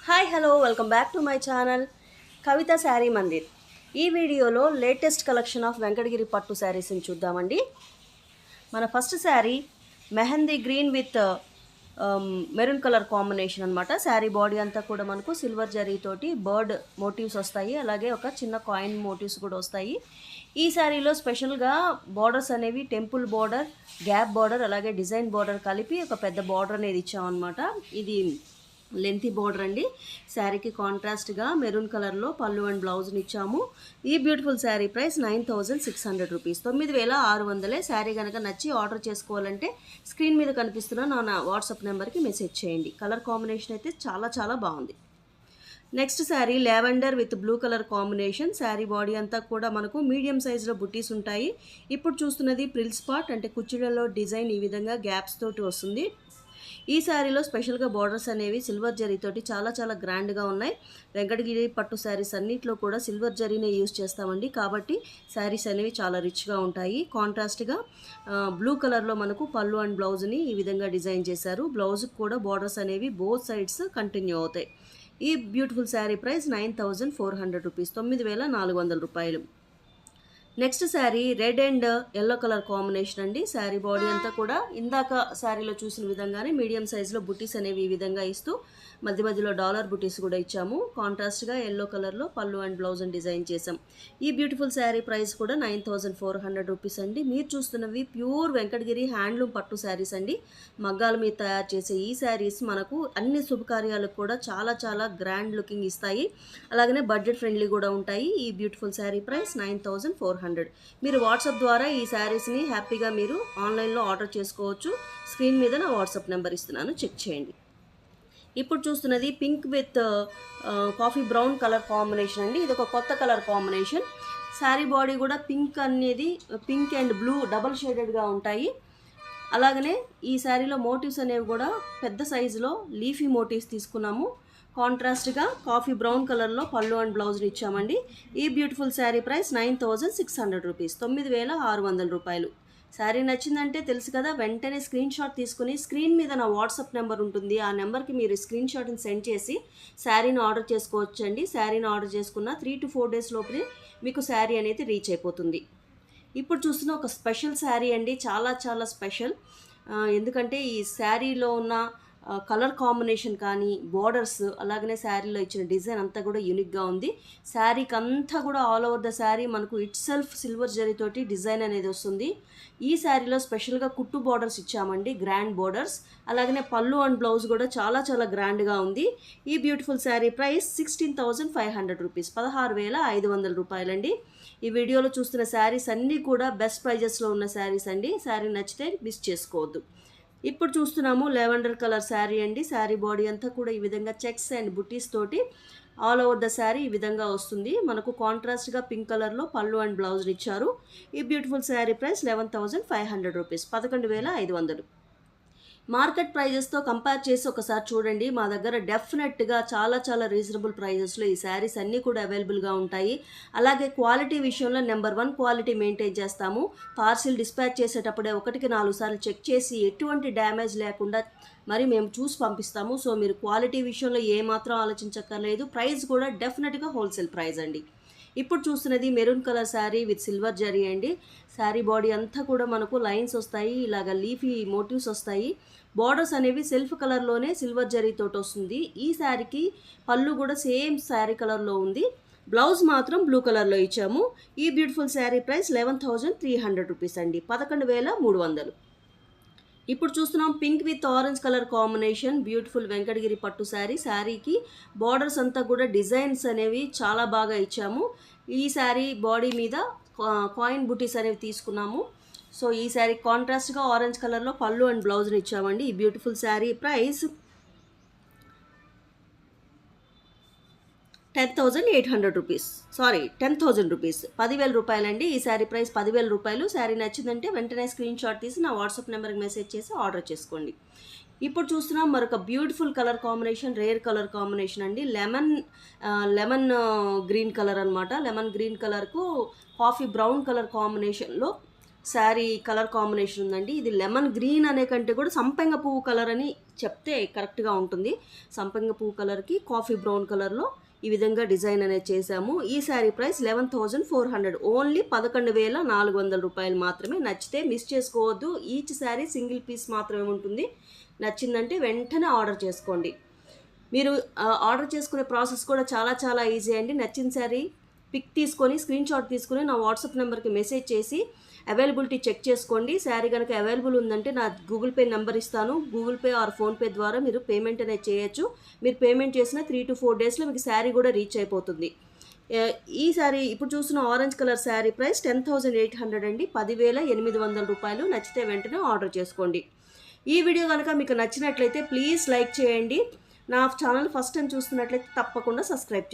Hi hello welcome back to my channel Kavitha Saree Mandir. ఈ వీడియోలో latest collection of Venkatagiri పట్టు శారీస్ని చూద్దామండి. మన first sari mehndi green with maroon colour combination అనమాట. శారీ బాడీ అంతా కూడా మనకు సిల్వర్ జరీతోటి బర్డ్ మోటివ్స్ వస్తాయి, అలాగే ఒక చిన్న కాయిన్ మోటివ్స్ కూడా వస్తాయి. ఈ శారీలో స్పెషల్గా బార్డర్స్ అనేవి టెంపుల్ బార్డర్, గ్యాప్ బార్డర్, అలాగే డిజైన్ బార్డర్ కలిపి ఒక పెద్ద బార్డర్ అనేది ఇచ్చామన్నమాట. ఇది లెంతీ బార్డర్ అండి. శారీకి కాంట్రాస్ట్గా మెరూన్ కలర్లో పళ్ళు అండ్ బ్లౌజ్ని ఇచ్చాము. ఈ beautiful saree price 9600 rupees, 9600. Sari కనుక నచ్చి ఆర్డర్ చేసుకోవాలంటే స్క్రీన్ మీద కనిపిస్తున్న నా వాట్సాప్ నెంబర్కి మెసేజ్ చేయండి. కలర్ కాంబినేషన్ అయితే చాలా చాలా బాగుంది. Next sari lavender with blue colour combination. Sari body అంతా కూడా మనకు మీడియం సైజులో బుట్టీస్ ఉంటాయి. ఇప్పుడు చూస్తున్నది ప్రిల్ స్పాట్, అంటే కుచ్చిళ్ళలో డిజైన్ ఈ విధంగా గ్యాప్స్ తోటి వస్తుంది. ఈ శారీలో స్పెషల్గా బార్డర్స్ అనేవి సిల్వర్ జరీతోటి చాలా చాలా గ్రాండ్గా ఉన్నాయి. వెంకటగిరి పట్టు శారీస్ అన్నింటిలో కూడా సిల్వర్ జరీనే యూజ్ చేస్తామండి, కాబట్టి శారీస్ అనేవి చాలా రిచ్గా ఉంటాయి. కాంట్రాస్ట్గా బ్లూ కలర్లో మనకు పళ్ళు అండ్ బ్లౌజ్ని ఈ విధంగా డిజైన్ చేశారు. బ్లౌజ్కి కూడా బార్డర్స్ అనేవి బోత్ సైడ్స్ కంటిన్యూ అవుతాయి. ఈ బ్యూటిఫుల్ శారీ ప్రైస్ 9400 రూపీస్, 9400 రూపాయలు. Next sari red and yellow colour combination అండి. శారీ బాడీ అంతా కూడా ఇందాక శారీలో చూసిన విధంగానే మీడియం సైజులో బుట్టీస్ అనేవి ఈ విధంగా ఇస్తూ మధ్య మధ్యలో డాలర్ బుట్టీస్ కూడా ఇచ్చాము. కాంట్రాస్ట్గా ఎల్లో కలర్లో పళ్ళు అండ్ బ్లౌజ్ డిజైన్ చేసాం. ఈ బ్యూటిఫుల్ శారీ ప్రైస్ కూడా 9400 రూపీస్ అండి. మీరు చూస్తున్నవి ప్యూర్ వెంకటగిరి హ్యాండ్లూమ్ పట్టు శారీస్ అండి. మగ్గాల మీద తయారు చేసే ఈ శారీస్ మనకు అన్ని శుభకార్యాలకు కూడా చాలా చాలా గ్రాండ్ లుకింగ్ ఇస్తాయి, అలాగనే బడ్జెట్ ఫ్రెండ్లీ కూడా ఉంటాయి. ఈ బ్యూటిఫుల్ శారీ ప్రైస్ 9400. మీరు వాట్సాప్ ద్వారా ఈ శారీస్ని హ్యాపీగా మీరు ఆన్లైన్లో ఆర్డర్ చేసుకోవచ్చు. స్క్రీన్ మీద నా వాట్సాప్ నెంబర్ ఇస్తున్నాను, చెక్ చేయండి. ఇప్పుడు చూస్తున్నది pink with coffee brown colour combination అండి. ఇది ఒక కొత్త కలర్ కాంబినేషన్. శారీ బాడీ కూడా పింక్ అనేది పింక్ అండ్ బ్లూ డబల్ షేడెడ్గా ఉంటాయి. అలాగనే ఈ శారీలో మోటివ్స్ అనేవి కూడా పెద్ద సైజులో లీఫీ మోటివ్స్ తీసుకున్నాము. కాంట్రాస్ట్గా కాఫీ బ్రౌన్ కలర్లో పళ్ళు అండ్ బ్లౌజ్ని ఇచ్చామండి. ఈ బ్యూటిఫుల్ శారీ ప్రైస్ 9600 రూపీస్, 9600 రూపాయలు. శారీ నచ్చిందంటే తెలుసు కదా, వెంటనే స్క్రీన్ షాట్ తీసుకుని స్క్రీన్ మీద నా వాట్సాప్ నెంబర్ ఉంటుంది, ఆ నెంబర్కి మీరు స్క్రీన్ షాట్ని సెండ్ చేసి శారీని ఆర్డర్ చేసుకోవచ్చండి. శారీని ఆర్డర్ చేసుకున్న 3 to 4 డేస్ లోపలే మీకు శారీ అనేది రీచ్ అయిపోతుంది. ఇప్పుడు చూస్తున్న ఒక స్పెషల్ శారీ అండి, చాలా చాలా స్పెషల్. ఎందుకంటే ఈ శారీలో ఉన్న కలర్ కాంబినేషన్ కానీ బార్డర్స్, అలాగనే శారీలో ఇచ్చిన డిజైన్ అంతా కూడా యూనిక్గా ఉంది. శారీకి అంతా కూడా ఆల్ ఓవర్ ద శారీ మనకు ఇట్ సెల్ఫ్ సిల్వర్ జరీతోటి డిజైన్ అనేది వస్తుంది. ఈ శారీలో స్పెషల్గా కుట్టు బార్డర్స్ ఇచ్చామండి, గ్రాండ్ బార్డర్స్. అలాగనే పళ్ళు అండ్ బ్లౌజ్ కూడా చాలా చాలా గ్రాండ్గా ఉంది. ఈ బ్యూటిఫుల్ శారీ ప్రైస్ 16500 రూపీస్, 16500 రూపాయలండి. ఈ వీడియోలో చూస్తున్న శారీస్ అన్నీ కూడా బెస్ట్ ప్రైజెస్లో ఉన్న శారీస్ అండి. శారీ నచ్చితే మిస్ చేసుకోవద్దు. ఇప్పుడు చూస్తున్నాము లెవెండర్ కలర్ శారీ అండి. శారీ బాడీ అంతా కూడా ఈ విధంగా చెక్స్ అండ్ బుట్టీస్ తోటి ఆల్ ఓవర్ ద శారీ ఈ విధంగా వస్తుంది. మనకు కాంట్రాస్ట్గా పింక్ కలర్లో పళ్ళు అండ్ బ్లౌజ్ని ఇచ్చారు. ఈ beautiful saree price 11500 rupees, 11500. Market ప్రైజెస్తో కంపేర్ చేసి ఒకసారి చూడండి. మా దగ్గర డెఫినెట్గా చాలా చాలా రీజనబుల్ ప్రైజెస్లో ఈ శారీస్ అన్నీ కూడా అవైలబుల్గా ఉంటాయి. అలాగే క్వాలిటీ విషయంలో నెంబర్ 1 క్వాలిటీ మెయింటైన్ చేస్తాము. పార్సిల్ డిస్పాచ్ చేసేటప్పుడే 1కి 4 సార్లు చెక్ చేసి ఎటువంటి డ్యామేజ్ లేకుండా మరి మేము చూసి పంపిస్తాము. సో మీరు క్వాలిటీ విషయంలో ఏమాత్రం ఆలోచించక్కర్లేదు. ప్రైస్ కూడా డెఫినెట్గా హోల్సేల్ ప్రైస్ అండి. ఇప్పుడు చూస్తున్నది maroon colour sari with silver zari అండి. శారీ బాడీ అంతా కూడా మనకు లైన్స్ వస్తాయి, ఇలాగ లీఫీ మోటివ్స్ వస్తాయి. బార్డర్స్ అనేవి సెల్ఫ్ కలర్లోనే సిల్వర్ జరీతో వస్తుంది. ఈ శారీకి పళ్ళు కూడా సేమ్ శారీ కలర్లో ఉంది. బ్లౌజ్ మాత్రం బ్లూ కలర్లో ఇచ్చాము. ఈ బ్యూటిఫుల్ శారీ ప్రైస్ 11300 రూపీస్ అండి, 11300. ఇప్పుడు చూస్తున్నాం pink with orange colour combination, beautiful Venkatagiri పట్టు శారీ. శారీకి బార్డర్స్ అంతా కూడా డిజైన్స్ అనేవి చాలా బాగా ఇచ్చాము. ఈ శారీ బాడీ మీద కాయిన్ బుటీస్ అనేవి తీసుకున్నాము. సో ఈ శారీ కాంట్రాస్ట్గా ఆరెంజ్ కలర్లో పళ్ళు అండ్ బ్లౌజ్ని ఇచ్చామండి. ఈ beautiful saree price 10800 rupees, 10,000 rupees, 10,000 రూపాయలండి. ఈ శారీ ప్రైస్ 10,000 రూపాయలు. శారీ నచ్చిందంటే వెంటనే స్క్రీన్ షాట్ తీసి నా వాట్సాప్ నెంబర్కి మెసేజ్ చేసి ఆర్డర్ చేసుకోండి. ఇప్పుడు చూస్తున్నాం మరొక beautiful colour combination, rare colour combination అండి. లెమన్ గ్రీన్ కలర్ అనమాట. లెమన్ గ్రీన్ కలర్కు కాఫీ బ్రౌన్ కలర్ కాంబినేషన్లో శారీ కలర్ కాంబినేషన్ ఉందండి. ఇది లెమన్ గ్రీన్ అనే కంటే కూడా సంపెంగ పువ్వు కలర్ అని చెప్తే కరెక్ట్గా ఉంటుంది. సంపెంగ పువ్వు కలర్కి కాఫీ బ్రౌన్ కలర్లో ఈ విధంగా డిజైన్ అనేది చేశాము. ఈ శారీ ప్రైస్ 11,400, ఓన్లీ 11,400 రూపాయలు మాత్రమే. నచ్చితే మిస్ చేసుకోవద్దు. ఈచ్ శారీ సింగిల్ పీస్ మాత్రమే ఉంటుంది. నచ్చిందంటే వెంటనే ఆర్డర్ చేసుకోండి. మీరు ఆర్డర్ చేసుకునే ప్రాసెస్ కూడా చాలా ఈజీ అండి. నచ్చిన శారీ పిక్ తీసుకొని స్క్రీన్ షాట్ తీసుకొని నా వాట్సాప్ నెంబర్కి మెసేజ్ చేసి అవైలబిలిటీ చెక్ చేసుకోండి. శారీ కనుక అవైలబుల్ ఉందంటే నా గూగుల్ పే నెంబర్ ఇస్తాను. గూగుల్ పే ఆర్ ఫోన్పే ద్వారా మీరు పేమెంట్ అనేది చేయొచ్చు. మీరు పేమెంట్ చేసిన 3 to 4 డేస్లో మీకు శారీ కూడా రీచ్ అయిపోతుంది. ఈ శారీ ఇప్పుడు చూస్తున్న ఆరెంజ్ కలర్ శారీ ప్రైస్ 10,800 అండి. 10,800 రూపాయలు. నచ్చితే వెంటనే ఆర్డర్ చేసుకోండి. ఈ వీడియో కనుక మీకు నచ్చినట్లయితే ప్లీజ్ లైక్ చేయండి. నా ఛానల్ ఫస్ట్ టైం చూస్తున్నట్లయితే తప్పకుండా సబ్స్క్రైబ్ చేయండి.